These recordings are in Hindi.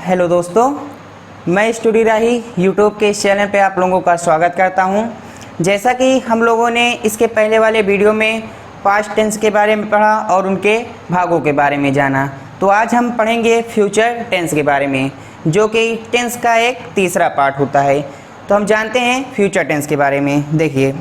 हेलो दोस्तों, मैं स्टूडी राही यूट्यूब के इस चैनल पे आप लोगों का स्वागत करता हूं। जैसा कि हम लोगों ने इसके पहले वाले वीडियो में पास्ट टेंस के बारे में पढ़ा और उनके भागों के बारे में जाना, तो आज हम पढ़ेंगे फ्यूचर टेंस के बारे में, जो कि टेंस का एक तीसरा पार्ट होता है। तो हम जानते हैं फ्यूचर टेंस के बारे में। देखिए,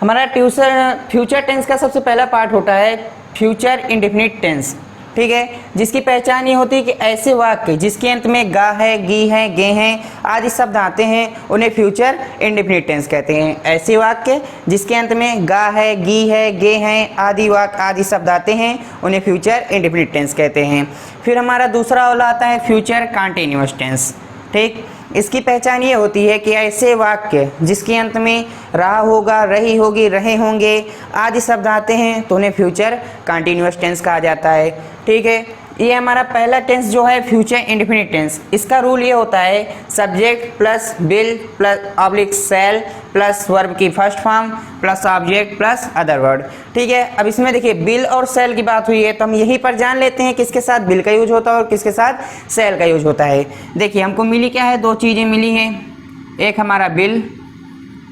हमारा फ्यूचर टेंस का सबसे पहला पार्ट होता है फ्यूचर इंडेफिनिट टेंस। ठीक है, जिसकी पहचान ये होती है कि ऐसे वाक्य जिसके अंत में गा है, गी है, गे हैं आदि शब्द आते हैं उन्हें फ्यूचर इंडेफिनिट टेंस कहते हैं। ऐसे वाक्य जिसके अंत में गा है, गी है, गे हैं आदि शब्द आते हैं उन्हें फ्यूचर इंडेफिनिट टेंस कहते हैं। फिर हमारा दूसरा वाला आता है फ्यूचर कंटीन्यूअस टेंस। ठीक, इसकी पहचान ये होती है कि ऐसे वाक्य जिसके अंत में रहा होगा, रही होगी, रहे होंगे आदि शब्द आते हैं तो उन्हें फ्यूचर कंटीन्यूअस टेंस कहा जाता है। ठीक है, ये हमारा पहला टेंस जो है फ्यूचर इंडेफिनिट टेंस। इसका रूल ये होता है subject plus will plus oblique shall plus verb की first form plus object plus other word. ठीक है, अब इसमें देखिए विल और सेल की बात हुई है तो हम यहीं पर जान लेते हैं किसके साथ विल का यूज होता है और किसके साथ सेल का यूज होता है। देखिए, हमको मिली क्या है, दो चीज़ें मिली हैं, एक हमारा विल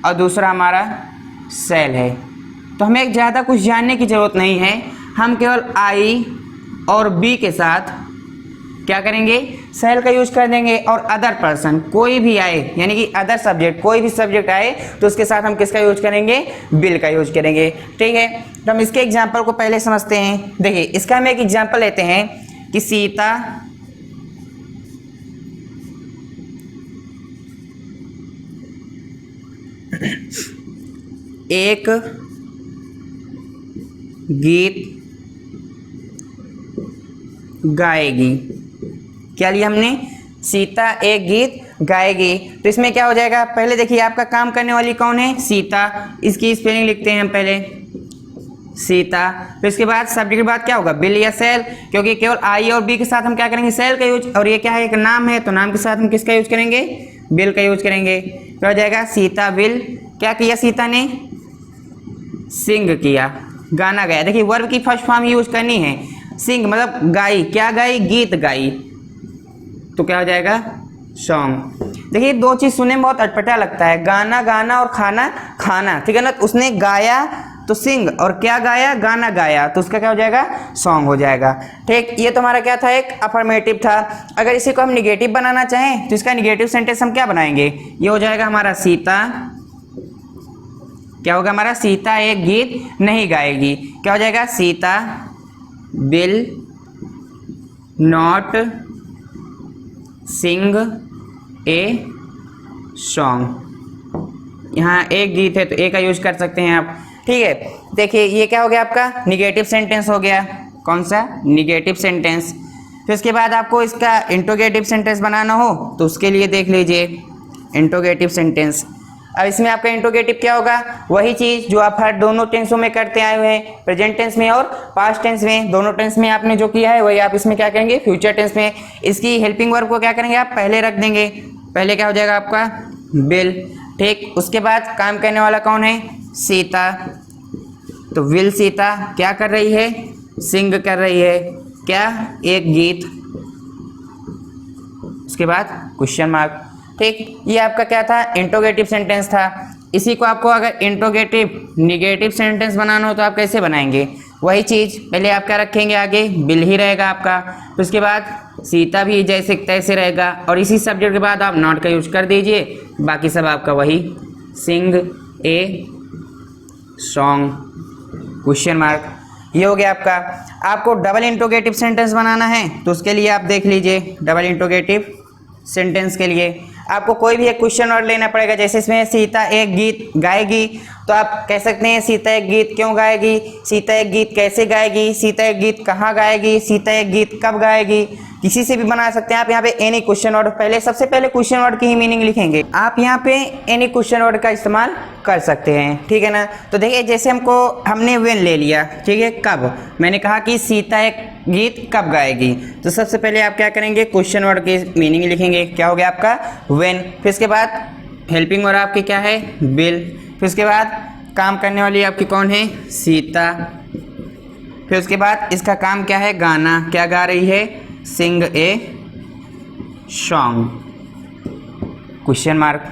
और दूसरा हमारा सेल है। तो हमें ज़्यादा कुछ जानने की ज़रूरत नहीं है, हम केवल आई और बी के साथ क्या करेंगे, सेल का यूज कर देंगे। और अदर पर्सन कोई भी आए, यानी कि अदर सब्जेक्ट कोई भी सब्जेक्ट आए तो उसके साथ हम किसका यूज करेंगे, विल का यूज करेंगे। ठीक है, तो हम इसके एग्जाम्पल को पहले समझते हैं। देखिए, इसका हम एक एग्जाम्पल लेते हैं कि सीता एक गीत गाएगी। क्या लिया हमने, सीता एक गीत गाएगी। तो इसमें क्या हो जाएगा, पहले देखिए आपका काम करने वाली कौन है, सीता। इसकी स्पेलिंग लिखते हैं हम पहले, सीता। तो इसके बाद सब्जेक्ट के बाद क्या होगा, बिल या सेल, क्योंकि केवल आई और बी के साथ हम क्या करेंगे, सेल का यूज। और ये क्या है, एक नाम है तो नाम के साथ हम किसका यूज करेंगे, बिल का यूज करेंगे। तो हो जाएगा सीता विल, क्या किया सीता ने, सिंग किया, गाना गाया। देखिए वर्ब की फर्स्ट फॉर्म यूज करनी है, सिंग मतलब गाई, क्या गाई, गीत गाई, तो क्या हो जाएगा, सॉन्ग। देखिए दो चीज सुनने में बहुत अटपटा लगता है, गाना गाना और खाना खाना। ठीक है ना, तो उसने गाया तो सिंग, और क्या गाया, गाना गाया, तो उसका क्या हो जाएगा, सॉन्ग हो जाएगा। ठीक, ये तो हमारा क्या था, एक अफर्मेटिव था। अगर इसी को हम निगेटिव बनाना चाहें तो इसका निगेटिव सेंटेंस हम क्या बनाएंगे, ये हो जाएगा हमारा सीता, क्या होगा हमारा, सीता एक गीत नहीं गाएगी। क्या हो जाएगा, Sita will not sing a song. यहाँ एक गीत है तो ए का यूज कर सकते हैं आप। ठीक है, देखिए ये क्या हो गया आपका, निगेटिव सेंटेंस हो गया। कौन सा, निगेटिव सेंटेंस। फिर उसके बाद आपको इसका इंट्रोगेटिव सेंटेंस बनाना हो तो उसके लिए देख लीजिए इंट्रोगेटिव सेंटेंस। अब इसमें आपका इंट्रोगेटिव क्या होगा, वही चीज़ जो आप हर दोनों टेंसों में करते आए हुए हैं, प्रेजेंट टेंस में और पास्ट टेंस में। दोनों टेंस में आपने जो किया है वही आप इसमें क्या करेंगे, फ्यूचर टेंस में। इसकी हेल्पिंग वर्ब को क्या करेंगे, आप पहले रख देंगे। पहले क्या हो जाएगा आपका, विल। ठीक, उसके बाद काम करने वाला कौन है, सीता। तो विल सीता क्या कर रही है, सिंग कर रही है, क्या, एक गीत। उसके बाद क्वेश्चन मार्क। ठीक, ये आपका क्या था, इंट्रोगेटिव सेंटेंस था। इसी को आपको अगर इंट्रोगेटिव निगेटिव सेंटेंस बनाना हो तो आप कैसे बनाएंगे, वही चीज़ पहले आप क्या रखेंगे, आगे बिल ही रहेगा आपका। तो उसके बाद सीता भी जैसे तैसे रहेगा, और इसी सब्जेक्ट के बाद आप नॉट का यूज कर दीजिए, बाकी सब आपका वही, सिंग ए सॉन्ग क्वेश्चन मार्क। ये हो गया आपका। आपको डबल इंट्रोगेटिव सेंटेंस बनाना है तो उसके लिए आप देख लीजिए, डबल इंट्रोगेटिव सेंटेंस के लिए आपको कोई भी एक क्वेश्चन वर्ड लेना पड़ेगा। जैसे इसमें सीता एक गीत गाएगी तो आप कह सकते हैं सीता एक गीत क्यों गाएगी, सीता एक गीत कैसे गाएगी, सीता एक गीत कहाँ गाएगी, सीता एक गीत कब गाएगी, किसी से भी बना सकते हैं आप। यहाँ पे एनी क्वेश्चन वर्ड, पहले सबसे पहले क्वेश्चन वर्ड की ही मीनिंग लिखेंगे। आप यहाँ पे एनी क्वेश्चन वर्ड का इस्तेमाल कर सकते हैं। ठीक है ना, तो देखिए जैसे हमने व्हेन ले लिया, ठीक है, कब, मैंने कहा कि सीता एक गीत कब गाएगी, तो सबसे पहले आप क्या करेंगे, क्वेश्चन वर्ड की मीनिंग लिखेंगे। क्या हो गया आपका, व्हेन। फिर इसके बाद हेल्पिंग वर्ड आपकी क्या है, विल। फिर उसके बाद काम करने वाली आपकी कौन है, सीता। फिर उसके बाद इसका काम क्या है, गाना, क्या गा रही है, सिंग ए सॉन्ग क्वेश्चन मार्क।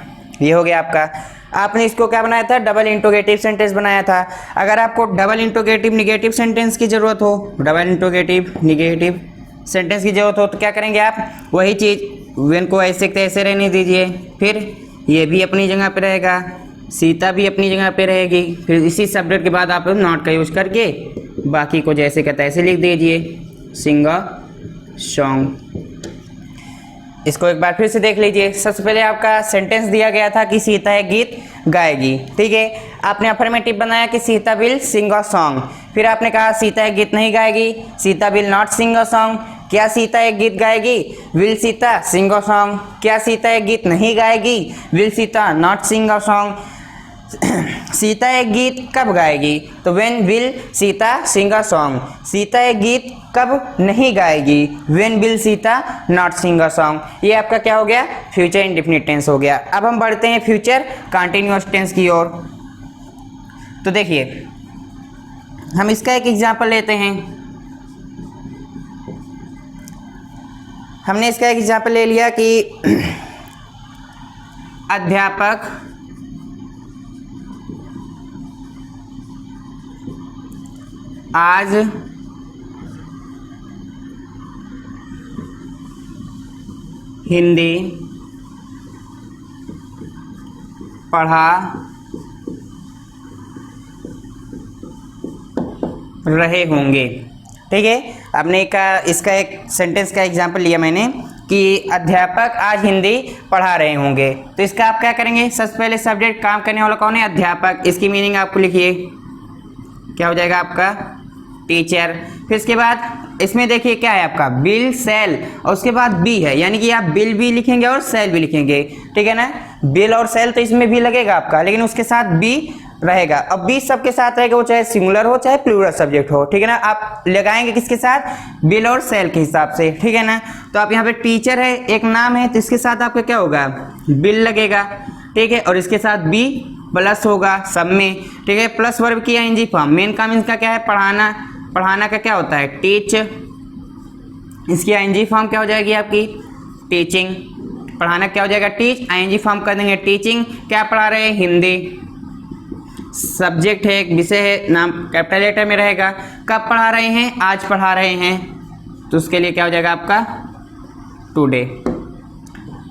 ये हो गया आपका। आपने इसको क्या बनाया था, डबल इंट्रोगेटिव सेंटेंस बनाया था। अगर आपको डबल इंट्रोगेटिव निगेटिव सेंटेंस की जरूरत हो, डबल इंट्रोगेटिव निगेटिव सेंटेंस की जरूरत हो तो क्या करेंगे आप, वही चीज़ वेन को ऐसे तैसे रहने दीजिए, फिर ये भी अपनी जगह पे रहेगा, सीता भी अपनी जगह पे रहेगी, फिर इसी सब्जेक्ट के बाद आप नॉट का यूज करके बाकी को जैसे का तैसे लिख दीजिए, सिंग अ सॉन्ग। इसको एक बार फिर से देख लीजिए। सबसे पहले आपका सेंटेंस दिया गया था कि सीता एक गीत गाएगी, ठीक है। आपने अफर्मेटिव बनाया कि Sita will sing a song. फिर आपने कहा सीता एक गीत नहीं गाएगी, Sita will not sing a song. क्या सीता एक गीत गाएगी, will Sita sing a song. क्या सीता एक गीत नहीं गाएगी, will Sita not sing a song. Sita एक गीत कब गाएगी, तो when will Sita sing a song. Sita एक गीत कब नहीं गाएगी, when will Sita not sing a song. ये आपका क्या हो गया, फ्यूचर इंडेफिनिट टेंस हो गया। अब हम बढ़ते हैं फ्यूचर कंटीन्यूअस टेंस की ओर। तो देखिए हम इसका एक एग्जांपल लेते हैं। हमने इसका एक एग्जांपल ले लिया कि अध्यापक आज हिंदी पढ़ा रहे होंगे, ठीक है। आपने इसका एक सेंटेंस का एग्जांपल लिया मैंने कि अध्यापक आज हिंदी पढ़ा रहे होंगे। तो इसका आप क्या करेंगे, सबसे पहले सब्जेक्ट काम करने वाला कौन है, अध्यापक। इसकी मीनिंग आपको लिखिए, क्या हो जाएगा आपका, टीचर। फिर इसके बाद इसमें देखिए क्या है आपका, बिल सेल, और उसके बाद बी है, यानी कि आप बिल भी लिखेंगे और सेल भी लिखेंगे, ठीक है ना। बिल और सेल तो इसमें भी लगेगा आपका, लेकिन उसके साथ बी रहेगा। अब बी सबके साथ रहेगा, वो चाहे सिंगुलर हो चाहे प्लूरल सब्जेक्ट हो, ठीक है ना। आप लगाएंगे किसके साथ, बिल और सेल के हिसाब से, ठीक है ना। तो आप यहाँ पे टीचर है, एक नाम है, तो इसके साथ आपका क्या होगा, बिल लगेगा, ठीक है। और इसके साथ बी प्लस होगा सब में, ठीक है। प्लस वर्ब की आईएनजी फॉर्म। मेन काम इनका क्या है, पढ़ाना। पढ़ाना का क्या होता है, टीच। इसकी आईएनजी फॉर्म क्या हो जाएगी आपकी, टीचिंग। पढ़ाना क्या हो जाएगा, टीच। आईएनजी फॉर्म कर देंगे टीचिंग। क्या पढ़ा रहे हैं, हिंदी। सब्जेक्ट है, एक विषय है, नाम कैपिटल लेटर में रहेगा। कब पढ़ा रहे हैं, आज पढ़ा रहे हैं, तो उसके लिए क्या हो जाएगा आपका, टुडे।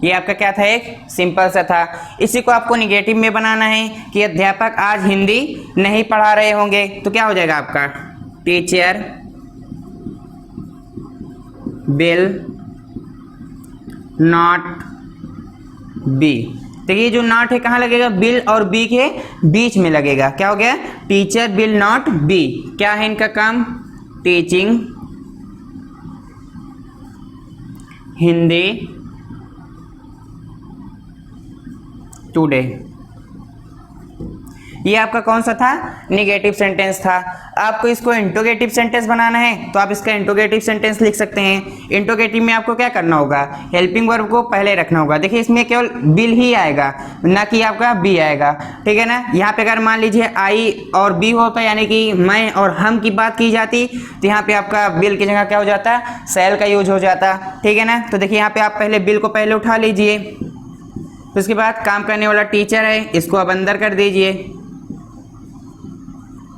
ये आपका क्या था, एक सिंपल सा था। इसी को आपको निगेटिव में बनाना है कि अध्यापक आज हिंदी नहीं पढ़ा रहे होंगे, तो क्या हो जाएगा आपका, टीचर विल नॉट बी। तो ये जो नॉट है कहाँ लगेगा, बिल और बी के बीच में लगेगा। क्या हो गया, टीचर विल नॉट बी। क्या है इनका काम, टीचिंग हिंदी टुडे। ये आपका कौन सा था, निगेटिव सेंटेंस था। आपको इसको इंट्रोगेटिव सेंटेंस बनाना है तो आप इसका इंट्रोगेटिव सेंटेंस लिख सकते हैं। इंट्रोगेटिव में आपको क्या करना होगा, हेल्पिंग वर्ब को पहले रखना होगा। देखिए इसमें केवल बिल ही आएगा, ना कि आपका बी आएगा, ठीक है ना। यहाँ पे अगर मान लीजिए आई और बी होता, यानी कि मैं और हम की बात की जाती, तो यहाँ पे आपका बिल की जगह क्या हो जाता, सेल का यूज हो जाता, ठीक है ना। तो देखिए यहाँ पे आप पहले बिल को पहले उठा लीजिए, तो उसके बाद काम करने वाला टीचर है, इसको अब अंदर कर दीजिए,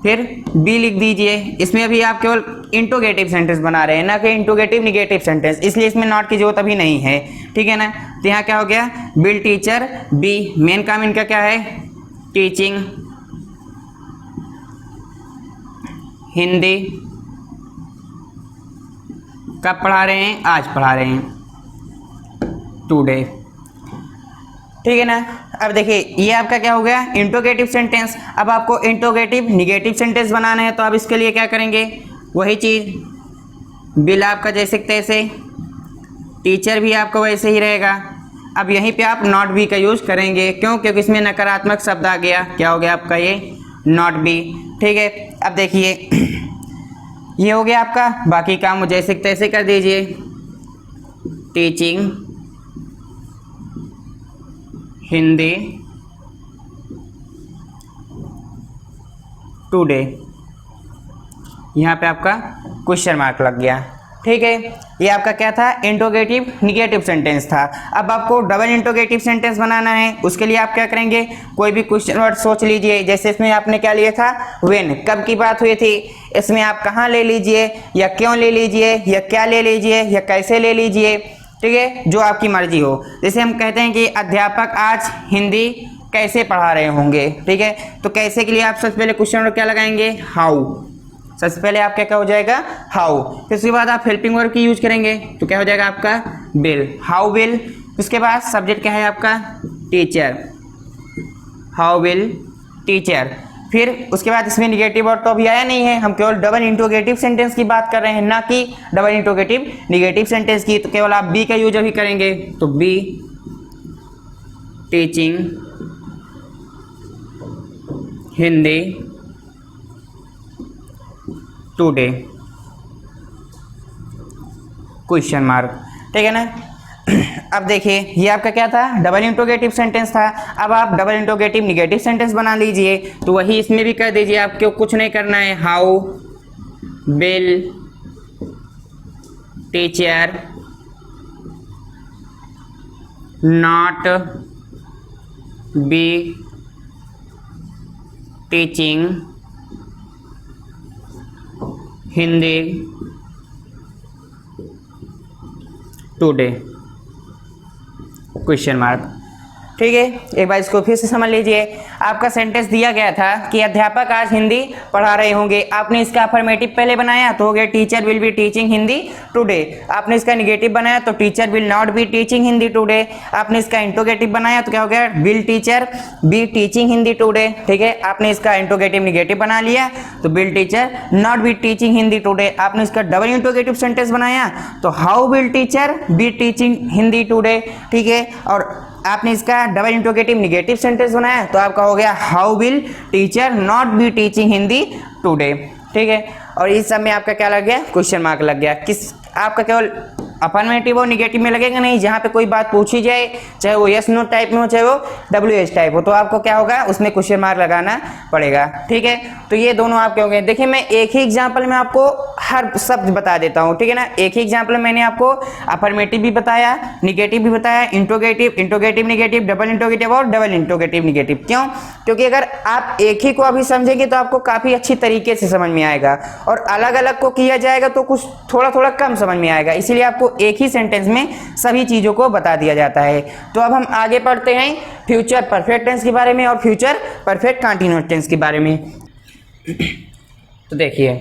फिर बी लिख दीजिए। इसमें अभी आप केवल इंट्रोगेटिव सेंटेंस बना रहे हैं, ना कि इंट्रोगेटिव निगेटिव सेंटेंस, इसलिए इसमें नॉट की जरूरत अभी नहीं है, ठीक है ना। तो यहाँ क्या हो गया, बिल टीचर बी। मेन काम इनका क्या है, टीचिंग हिंदी। कब पढ़ा रहे हैं, आज पढ़ा रहे हैं, टुडे, ठीक है ना। अब देखिए ये आपका क्या हो गया, इंट्रोगेटिव सेंटेंस। अब आपको इंट्रोगेटिव निगेटिव सेंटेंस बनाना है, तो आप इसके लिए क्या करेंगे, वही चीज़, बिल आपका जैसे तैसे, टीचर भी आपका वैसे ही रहेगा। अब यहीं पे आप नॉट बी का यूज करेंगे, क्यों, क्योंकि इसमें नकारात्मक शब्द आ गया। क्या हो गया आपका, ये नॉट बी, ठीक है। अब देखिए ये हो गया आपका, बाकी काम जैसे तैसे कर दीजिए, टीचिंग हिंदी टुडे। यहाँ पे आपका क्वेश्चन मार्क लग गया, ठीक है, ये आपका क्या था, इंट्रोगेटिव निगेटिव सेंटेंस था। अब आपको डबल इंट्रोगेटिव सेंटेंस बनाना है, उसके लिए आप क्या करेंगे, कोई भी क्वेश्चन वर्ड सोच लीजिए। जैसे इसमें आपने क्या लिया था, व्हेन, कब की बात हुई थी। इसमें आप कहाँ ले लीजिए, या क्यों ले लीजिए, या क्या ले लीजिए, या कैसे ले लीजिए, ठीक है, जो आपकी मर्जी हो। जैसे हम कहते हैं कि अध्यापक आज हिंदी कैसे पढ़ा रहे होंगे, ठीक है, तो कैसे के लिए आप सबसे पहले क्वेश्चन वर्ड क्या लगाएंगे, हाउ। सबसे पहले आपका क्या हो जाएगा, हाउ। फिर उसके बाद आप हेल्पिंग वर्ब की यूज करेंगे तो क्या हो जाएगा आपका, विल, हाउ विल। उसके बाद सब्जेक्ट क्या है आपका, टीचर, हाउ विल टीचर। फिर उसके बाद इसमें निगेटिव वर्ड तो अभी आया नहीं है, हम केवल डबल इंट्रोगेटिव सेंटेंस की बात कर रहे हैं, ना कि डबल इंट्रोगेटिव निगेटिव सेंटेंस की। तो केवल आप बी का यूज अभी करेंगे, तो be teaching Hindi today, question mark, ठीक है ना। अब देखिए ये आपका क्या था, डबल इंट्रोगेटिव सेंटेंस था। अब आप डबल इंट्रोगेटिव निगेटिव सेंटेंस बना लीजिए, तो वही इसमें भी कर दीजिए, आपको कुछ नहीं करना है। How will teacher not be teaching Hindi today, question mark, ठीक है। एक बार इसको फिर से समझ लीजिए। आपका सेंटेंस दिया गया था कि अध्यापक आज हिंदी पढ़ा रहे होंगे। आपने इसका अफर्मेटिव पहले बनाया तो हो गया teacher will be teaching Hindi today. आपने इसका निगेटिव बनाया तो teacher will not be teaching Hindi today. आपने इसका इंट्रोगेटिव बनाया तो क्या हो गया, will teacher be teaching Hindi today, ठीक है। आपने इसका इंट्रोगेटिव निगेटिव बना लिया तो will teacher not be teaching Hindi today. आपने इसका डबल इंट्रोगेटिव सेंटेंस बनाया तो how will teacher be teaching Hindi today, ठीक है। और आपने इसका डबल इंट्रोगेटिव निगेटिव सेंटेंस बनाया तो आपका हो गया how will teacher not be teaching Hindi today, ठीक है। और इस सब में आपका क्या लग गया, क्वेश्चन मार्क लग गया। किस आपका केवल अफर्मेटिव और निगेटिव में लगेगा नहीं, जहाँ पे कोई बात पूछी जाए, चाहे वो यस नो टाइप में हो, चाहे वो WH टाइप हो, तो आपको क्या होगा, उसमें क्वेश्चन मार्क लगाना पड़ेगा, ठीक है। तो ये दोनों आपके हो गए। देखिए मैं एक ही एग्जाम्पल में आपको हर शब्द बता देता हूँ, ठीक है ना। एक ही एग्जाम्पल मैंने आपको अफर्मेटिव भी बताया, निगेटिव भी बताया, interrogative, interrogative negative, double interrogative और डबल इंट्रोगेटिव निगेटिव। क्यों, क्योंकि अगर आप एक ही को अभी समझेंगे तो आपको काफ़ी अच्छी तरीके से समझ में आएगा, और अलग अलग को किया जाएगा तो कुछ थोड़ा थोड़ा कम समझ में आएगा। इसीलिए आपको एक ही सेंटेंस में सभी चीज़ों को बता दिया जाता है। तो अब हम आगे पढ़ते हैं फ्यूचर परफेक्ट टेंस के बारे में और फ्यूचर परफेक्ट कंटीन्यूअस टेंस के बारे में। तो देखिए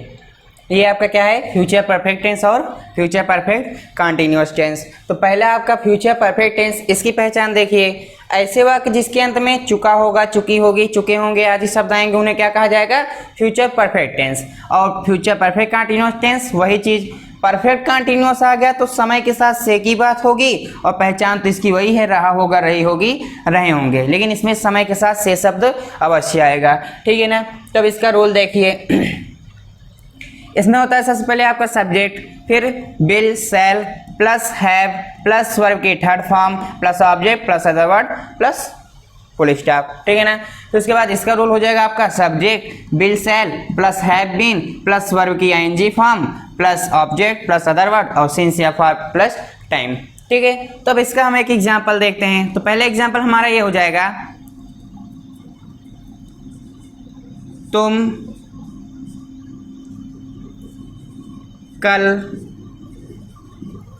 ये आपका क्या है, फ्यूचर परफेक्ट टेंस और फ्यूचर परफेक्ट कंटीन्यूअस टेंस। तो पहला आपका फ्यूचर परफेक्ट टेंस, इसकी पहचान देखिए, ऐसे वाक्य जिसके अंत में चुका होगा, चुकी होगी, चुके होंगे आदि शब्द आएंगे उन्हें क्या कहा जाएगा, फ्यूचर परफेक्ट टेंस। और फ्यूचर परफेक्ट कंटीन्यूअस टेंस वही चीज़, परफेक्ट कंटीन्यूअस आ गया तो समय के साथ से की बात होगी और पहचान तो इसकी वही है, रहा होगा, रही होगी, रहे होंगे, लेकिन इसमें समय के साथ से शब्द अवश्य आएगा, ठीक है ना। तब इसका रोल देखिए, इसमें होता है सबसे पहले आपका सब्जेक्ट, फिर will, shall plus have plus verb की third form plus object plus other word plus full stop, ठीक है ना। तो उसके बाद इसका रोल हो जाएगा आपका subject will shall plus have been plus verb की ING form plus object plus other word और सिंस या फॉर प्लस टाइम, ठीक है। तो अब इसका हम एक एग्जांपल देखते हैं। तो पहले एग्जांपल हमारा ये हो जाएगा, तुम कल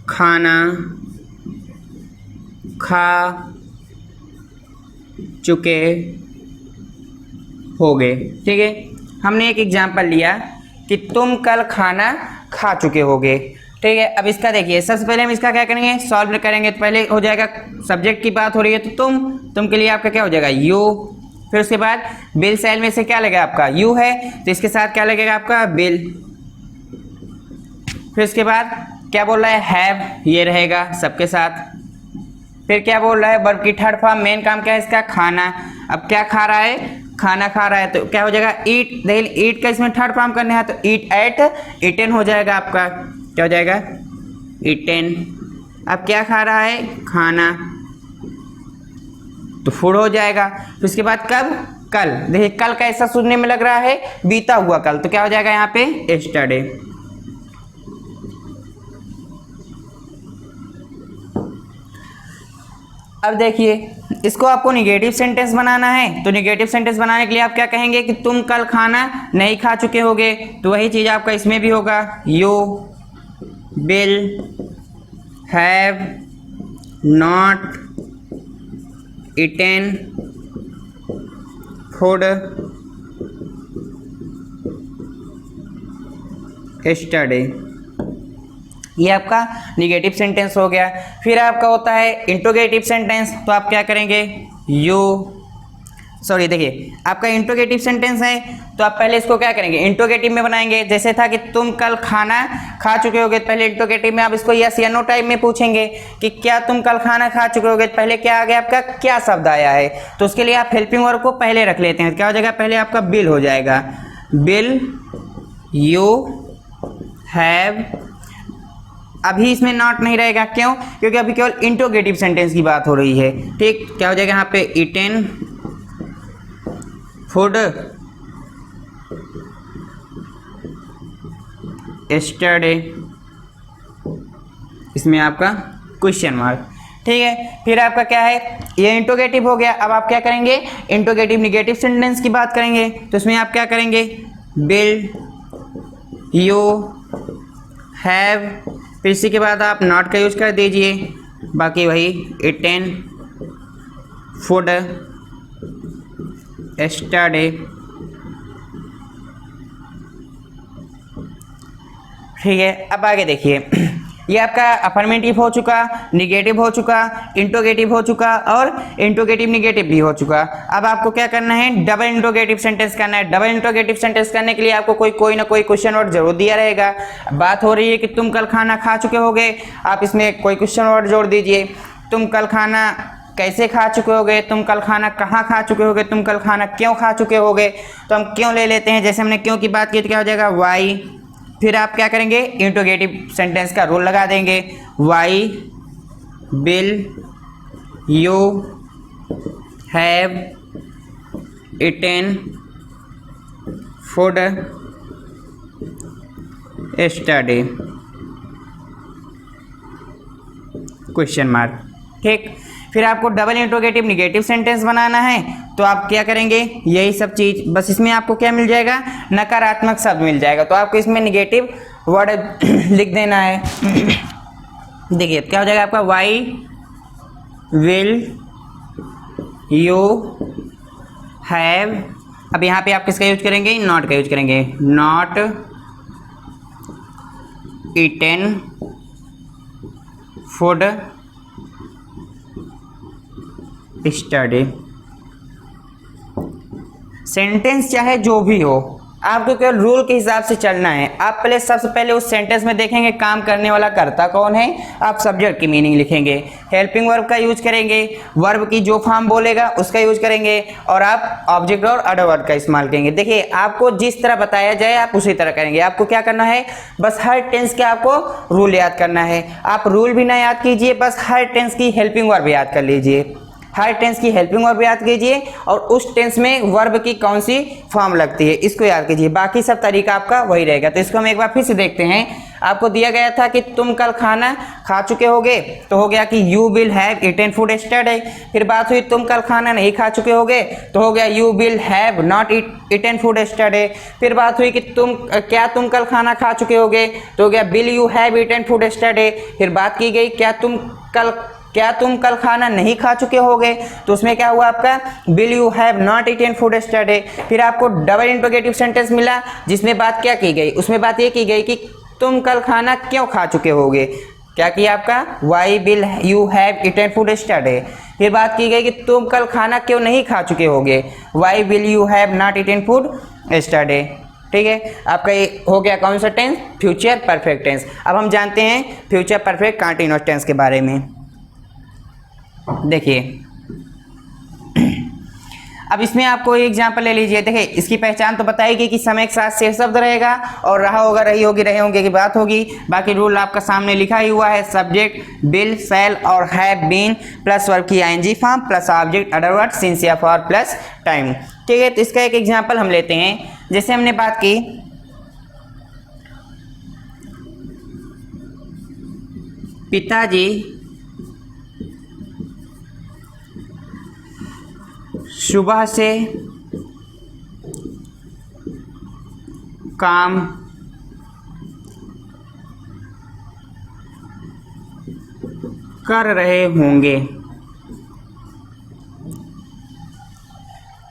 खाना खा चुके होगे, ठीक है। हमने एक एग्जांपल लिया कि तुम कल खाना खा चुके होगे, ठीक है। अब इसका देखिए, सबसे पहले हम इसका क्या करेंगे, सॉल्व करेंगे। तो पहले हो जाएगा सब्जेक्ट की बात हो रही है तो तुम के लिए आपका क्या हो जाएगा, यू। फिर उसके बाद बिल शैल में से क्या लगेगा आपका, यू है तो इसके साथ क्या लगेगा आपका, बिल। फिर उसके बाद क्या बोल रहा है, हैव, ये रहेगा सबके साथ। फिर क्या बोल रहा है, वर्ब की थर्ड फॉर्म, मेन काम क्या है इसका, खाना। अब क्या खा रहा है, खाना खा रहा है तो क्या हो जाएगा, ईट। देखिए ईट का इसमें थर्ड फॉर्म करना है तो ईट एट, ईटेन हो जाएगा आपका, क्या हो जाएगा, ईटेन। अब क्या खा रहा है, खाना, तो फूड हो जाएगा। फिर उसके बाद कब, कल। देखिए कल कैसा सुनने में लग रहा है, बीता हुआ कल, तो क्या हो जाएगा यहाँ पे, यस्टरडे। अब देखिए, इसको आपको निगेटिव सेंटेंस बनाना है, तो निगेटिव सेंटेंस बनाने के लिए आप क्या कहेंगे कि तुम कल खाना नहीं खा चुके होगे, तो वही चीज़ आपका इसमें भी होगा, you will have not eaten food yesterday. ये आपका निगेटिव सेंटेंस हो गया। फिर आपका होता है इंट्रोगेटिव सेंटेंस, तो आप क्या करेंगे, देखिए आपका इंट्रोगेटिव सेंटेंस है, तो आप पहले इसको क्या करेंगे, इंट्रोगेटिव में बनाएंगे। जैसे था कि तुम कल खाना खा चुके होगे, तो पहले इंट्रोगेटिव में आप इसको यस या नो टाइप में पूछेंगे कि क्या तुम कल खाना खा चुके होगे, तो पहले क्या आ गया आपका, क्या शब्द आया है, तो उसके लिए आप हेल्पिंग वर्ब को पहले रख लेते हैं। क्या हो जाएगा, पहले आपका बिल हो जाएगा, बिल यू हैव। अभी इसमें नॉट नहीं रहेगा, क्यों, क्योंकि अभी केवल इंट्रोगेटिव सेंटेंस की बात हो रही है। ठीक, क्या हो जाएगा यहाँ पे, ईटेन फूड यस्टरडे, इसमें आपका क्वेश्चन मार्क। ठीक है, फिर आपका क्या है, ये इंट्रोगेटिव हो गया। अब आप क्या करेंगे, इंट्रोगेटिव निगेटिव सेंटेंस की बात करेंगे, तो इसमें आप क्या करेंगे, बिल यू हैव, फिर इसी के बाद आप नॉट का यूज कर दीजिए, बाकी वही ईटेन फूड यस्टरडे। ठीक है, अब आगे देखिए, ये आपका अफर्मेटिव हो चुका, निगेटिव हो चुका, इंट्रोगेटिव हो चुका और इंट्रोगेटिव निगेटिव भी हो चुका। अब आपको क्या करना है, डबल इंट्रोगेटिव सेंटेंस करना है। डबल इंट्रोगेटिव सेंटेंस करने के लिए आपको कोई ना कोई क्वेश्चन वर्ड जरूर दिया रहेगा। बात हो रही है कि तुम कल खाना खा चुके होगे, आप इसमें कोई क्वेश्चन वर्ड जोड़ दीजिए। तुम कल खाना कैसे खा चुके होगे, तुम कल खाना कहाँ खा चुके होगे, तुम कल खाना क्यों खा चुके होगे, तो हम क्यों ले लेते हैं। जैसे हमने क्यों की बात की तो क्या हो जाएगा, वाई। फिर आप क्या करेंगे, इंट्रोगेटिव सेंटेंस का रूल लगा देंगे, why will you have eaten food yesterday, question mark. ठीक, फिर आपको डबल इंट्रोगेटिव निगेटिव सेंटेंस बनाना है, तो आप क्या करेंगे, यही सब चीज, बस इसमें आपको क्या मिल जाएगा, नकारात्मक शब्द मिल जाएगा, तो आपको इसमें निगेटिव वर्ड लिख देना है। देखिए क्या हो जाएगा आपका, वाई विल यू हैव। अब यहाँ पे आप किसका यूज करेंगे, नॉट का यूज करेंगे, not eaten food yesterday. Sentence चाहे जो भी हो, आपको केवल रूल के हिसाब से चलना है। आप पहले सबसे पहले उस सेंटेंस में देखेंगे काम करने वाला कर्ता कौन है, आप सब्जेक्ट की मीनिंग लिखेंगे, हेल्पिंग वर्ब का यूज करेंगे, वर्ब की जो फॉर्म बोलेगा उसका यूज करेंगे, और आप ऑब्जेक्ट और अदर वर्ड का इस्तेमाल करेंगे। देखिए आपको जिस तरह बताया जाए आप उसी तरह करेंगे। आपको क्या करना है, बस हर टेंस के आपको रूल याद करना है। आप रूल भी ना याद कीजिए, बस हर टेंस की हेल्पिंग वर्ब याद कर लीजिए, हर टेंस की हेल्पिंग वर्ब याद कीजिए, और उस टेंस में वर्ब की कौन सी फॉर्म लगती है इसको याद कीजिए। बाकी सब तरीका आपका वही रहेगा। तो इसको हम एक बार फिर से देखते हैं। आपको दिया गया था कि तुम कल खाना खा चुके होगे, तो हो गया कि you will have eaten food yesterday. फिर बात हुई तुम कल खाना नहीं खा चुके होगे, तो हो गया you will have not eaten food yesterday. फिर बात हुई कि तुम कल खाना खा चुके होगे, तो हो गया will you have eaten food yesterday. फिर बात की गई क्या तुम कल खाना नहीं खा चुके होगे, तो उसमें क्या हुआ आपका, will you have not eaten food yesterday. फिर आपको डबल इंट्रोगेटिव सेंटेंस मिला, जिसमें बात क्या की गई, उसमें बात ये की गई कि तुम कल खाना क्यों खा चुके होगे। क्या किया आपका, why will you have eaten food yesterday. फिर बात की गई कि तुम कल खाना क्यों नहीं खा चुके होगे, why will you have not eaten food yesterday. ठीक है, आपका ये हो गया कौन सा टेंस, फ्यूचर परफेक्ट टेंस। अब हम जानते हैं फ्यूचर परफेक्ट कंटीन्यूअस टेंस के बारे में। देखिए अब इसमें आपको एक एग्जांपल ले लीजिए। देखिए इसकी पहचान तो बताएगी कि समय के साथ से शब्द रहेगा और रहा होगा, रही होगी, रहे होंगे की बात होगी। बाकी रूल आपका सामने लिखा ही हुआ है, सब्जेक्ट बिल शैल और हैव बीन प्लस वर्ब की ING form plus object other word since या फॉर प्लस टाइम। ठीक है, तो इसका एक एग्जांपल हम लेते हैं। जैसे हमने बात की पिताजी सुबह से काम कर रहे होंगे।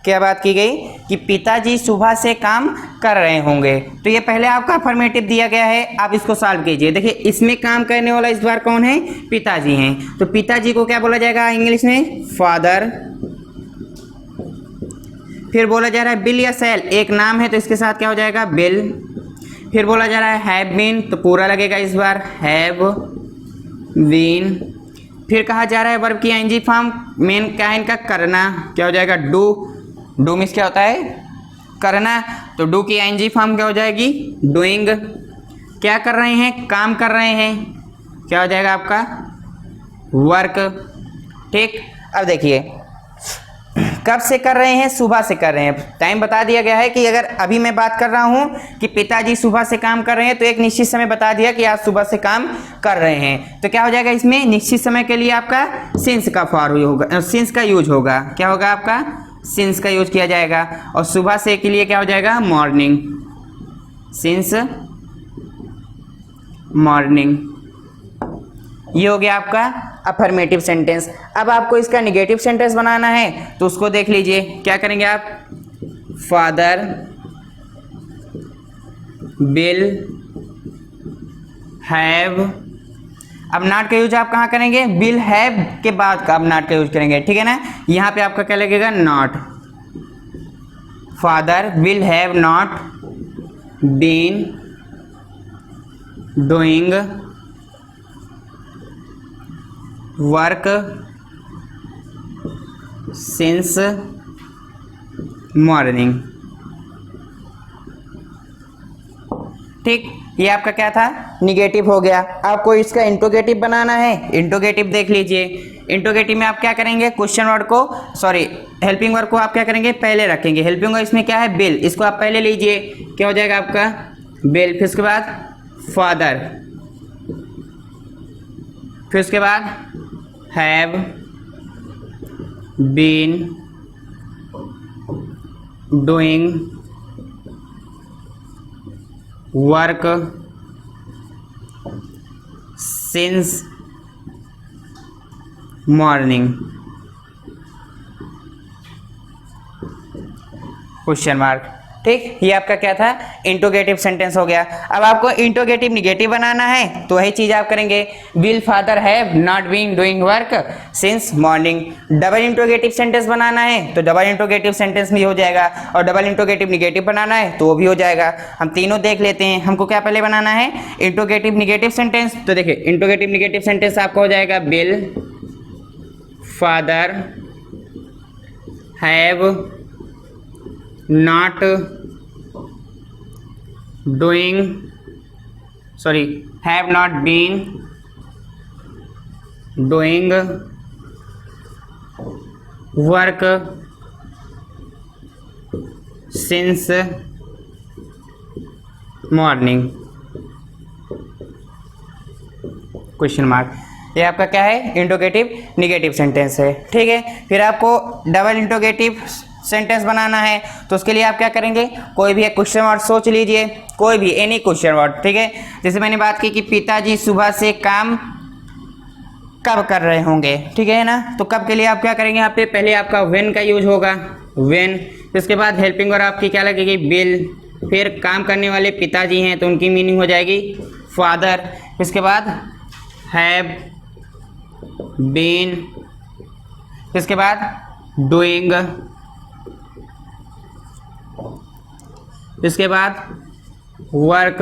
क्या बात की गई कि पिताजी सुबह से काम कर रहे होंगे। तो ये पहले आपका अफर्मेटिव दिया गया है, आप इसको सॉल्व कीजिए। देखिए इसमें काम करने वाला इस बार कौन है, पिताजी हैं। तो पिताजी को क्या बोला जाएगा इंग्लिश में, फादर। फिर बोला जा रहा है बिल या सेल, एक नाम है तो इसके साथ क्या हो जाएगा, बिल। फिर बोला जा रहा है हैव बीन, तो पूरा लगेगा इस बार, हैव बीन। फिर कहा जा रहा है वर्ब की आईएनजी फॉर्म, मेन क्या है इनका, करना, क्या हो जाएगा, डू। डू मीन्स क्या होता है, करना, तो डू की आईएनजी फॉर्म क्या हो जाएगी, डूइंग। क्या कर रहे हैं, काम कर रहे हैं, क्या हो जाएगा आपका, वर्क। ठीक, अब देखिए कब से कर रहे हैं, सुबह से कर रहे हैं। टाइम बता दिया गया है कि अगर अभी मैं बात कर रहा हूं कि पिताजी सुबह से काम कर रहे हैं, तो एक निश्चित समय बता दिया कि आज सुबह से काम कर रहे हैं। तो क्या हो जाएगा इसमें, निश्चित समय के लिए आपका सिंस का फॉर्म होगा, सिंस का यूज होगा। क्या होगा आपका, सिंस का यूज किया जाएगा। और सुबह से के लिए क्या हो जाएगा, मॉर्निंग, सिंस मॉर्निंग। ये हो गया आपका अफर्मेटिव सेंटेंस। अब आपको इसका निगेटिव सेंटेंस बनाना है तो उसको देख लीजिए। क्या करेंगे आप, फादर विल हैव। अब नॉट का यूज आप कहाँ करेंगे, विल हैव के बाद का अब नॉट का यूज करेंगे, ठीक है ना। यहाँ पे आपका क्या लगेगा, not. Father will have not been doing work since morning. ठीक, ये आपका क्या था, निगेटिव हो गया। आपको इसका इंट्रोगेटिव बनाना है, इंट्रोगेटिव देख लीजिए। इंट्रोगेटिव में आप क्या करेंगे, क्वेश्चन वर्ड को, सॉरी हेल्पिंग वर्ड को आप क्या करेंगे, पहले रखेंगे। हेल्पिंग वर्ड इसमें क्या है, बिल, इसको आप पहले लीजिए, क्या हो जाएगा आपका, बिल। फिर उसके बाद फादर, फिर उसके बाद have been doing work since morning, question mark. ठीक, ये आपका क्या था, इंट्रोगेटिव सेंटेंस हो गया। अब आपको इंट्रोगेटिव निगेटिव बनाना है तो वही चीज आप करेंगे, will father have not been doing work since morning. Double interrogative sentence बनाना है तो डबल इंट्रोगेटिव सेंटेंस भी हो जाएगा, और डबल इंट्रोगेटिव निगेटिव बनाना है तो वो भी हो जाएगा। हम तीनों देख लेते हैं। हमको क्या पहले बनाना है, इंट्रोगेटिव निगेटिव सेंटेंस। तो देखिए इंट्रोगेटिव निगेटिव सेंटेंस आपका हो जाएगा, will father have not doing, sorry, have not been doing work since morning, question mark. ये आपका क्या है, इंट्रोगेटिव निगेटिव सेंटेंस है, ठीक है। फिर आपको डबल इंट्रोगेटिव सेंटेंस बनाना है तो उसके लिए आप क्या करेंगे, कोई भी एक क्वेश्चन वर्ड सोच लीजिए, कोई भी एनी क्वेश्चन वर्ड, ठीक है। जैसे मैंने बात की कि पिताजी सुबह से काम कब कर रहे होंगे, ठीक है ना। तो कब के लिए आप क्या करेंगे, यहाँ पे पहले आपका व्हेन का यूज होगा, व्हेन। फिर उसके बाद हेल्पिंग और आपकी क्या लगेगी, विल। फिर काम करने वाले पिताजी हैं तो उनकी मीनिंग हो जाएगी फादर। फिर उसके बाद हैव बीन। फिर उसके बाद डूइंग। इसके बाद वर्क,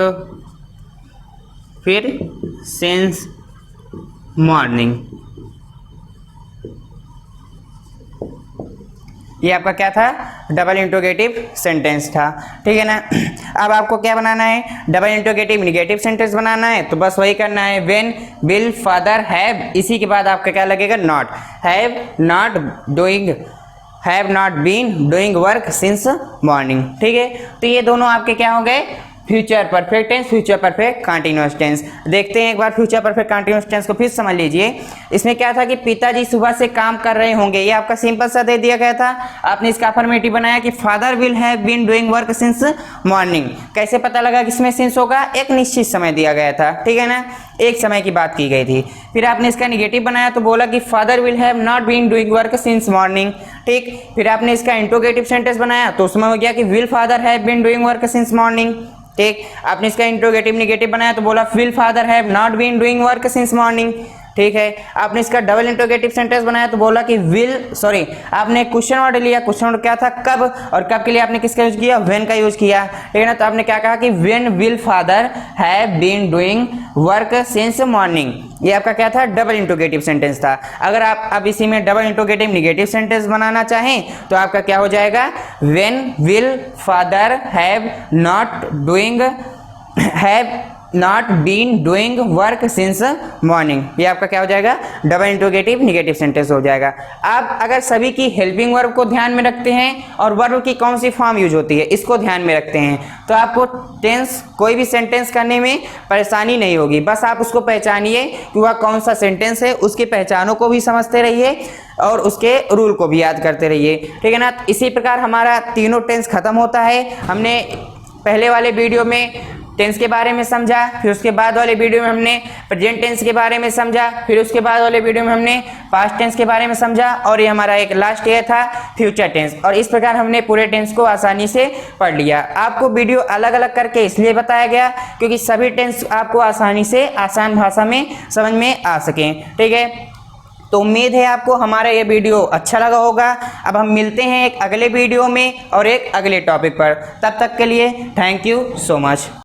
फिर सिंस मॉर्निंग। ये आपका क्या था, डबल इंट्रोगेटिव सेंटेंस था, ठीक है ना। अब आपको क्या बनाना है, डबल इंट्रोगेटिव निगेटिव सेंटेंस बनाना है तो बस वही करना है, व्हेन विल फादर हैव, इसी के बाद आपका क्या लगेगा, not. Have not doing, have not been doing work since morning, ठीक है। तो ये दोनों आपके क्या हो गए, future perfect tense, future perfect continuous tense. देखते हैं एक बार फ्यूचर परफेक्ट कंटीन्यूअस टेंस को फिर समझ लीजिए। इसमें क्या था कि पिताजी सुबह से काम कर रहे होंगे, ये आपका सिंपल सा दे दिया गया था। आपने इसका अफर्मेटिव बनाया कि father will have been doing work since morning. कैसे पता लगा किसमें सिंस होगा? एक निश्चित समय दिया गया था, ठीक है ना, एक समय की बात की गई थी। फिर आपने इसका निगेटिव बनाया तो बोला कि father will have not been doing work since morning, ठीक। फिर आपने इसका इंट्रोगेटिव सेंटेंस बनाया तो उसमें हो गया कि will father have been doing work since morning, ठीक। आपने इसका इंट्रोगेटिव निगेटिव बनाया तो बोला will father have not been doing work since morning, ठीक है। आपने इसका डबल इंट्रोगेटिव सेंटेंस बनाया तो बोला कि आपने क्वेश्चन वर्ड लिया। क्वेश्चन वर्ड क्या था? कब, और कब के लिए आपने किसका यूज किया? व्हेन का यूज किया, ठीक है ना। तो आपने क्या कहा कि when will father have been doing work since morning. ये आपका क्या था? डबल इंट्रोगेटिव सेंटेंस था। अगर आप अब इसी में डबल इंट्रोगेटिव निगेटिव सेंटेंस बनाना चाहें तो आपका क्या हो जाएगा? When will father have not been doing work since morning. ये आपका क्या हो जाएगा? डबल इंट्रोगेटिव निगेटिव सेंटेंस हो जाएगा। अब अगर सभी की हेल्पिंग वर्ब को ध्यान में रखते हैं और वर्ब की कौन सी फॉर्म यूज होती है इसको ध्यान में रखते हैं तो आपको टेंस कोई भी सेंटेंस करने में परेशानी नहीं होगी। बस आप उसको पहचानिए कि वह कौन सा सेंटेंस है, उसकी पहचानों को भी समझते रहिए और उसके रूल को भी याद करते रहिए, ठीक है ना। इसी प्रकार हमारा तीनों टेंस खत्म होता है। हमने पहले वाले वीडियो में टेंस के बारे में समझा, फिर उसके बाद वाले वीडियो में हमने प्रेजेंट टेंस के बारे में समझा, फिर उसके बाद वाले वीडियो में हमने पास्ट टेंस के बारे में समझा और ये हमारा एक लास्ट ईयर था फ्यूचर टेंस। और इस प्रकार हमने पूरे टेंस को आसानी से पढ़ लिया। आपको वीडियो अलग अलग करके इसलिए बताया गया क्योंकि सभी टेंस आपको आसानी से आसान भाषा में समझ में आ सकें, ठीक है। तो उम्मीद है आपको हमारा ये वीडियो अच्छा लगा होगा। अब हम मिलते हैं एक अगले वीडियो में और एक अगले टॉपिक पर। तब तक के लिए थैंक यू सो मच।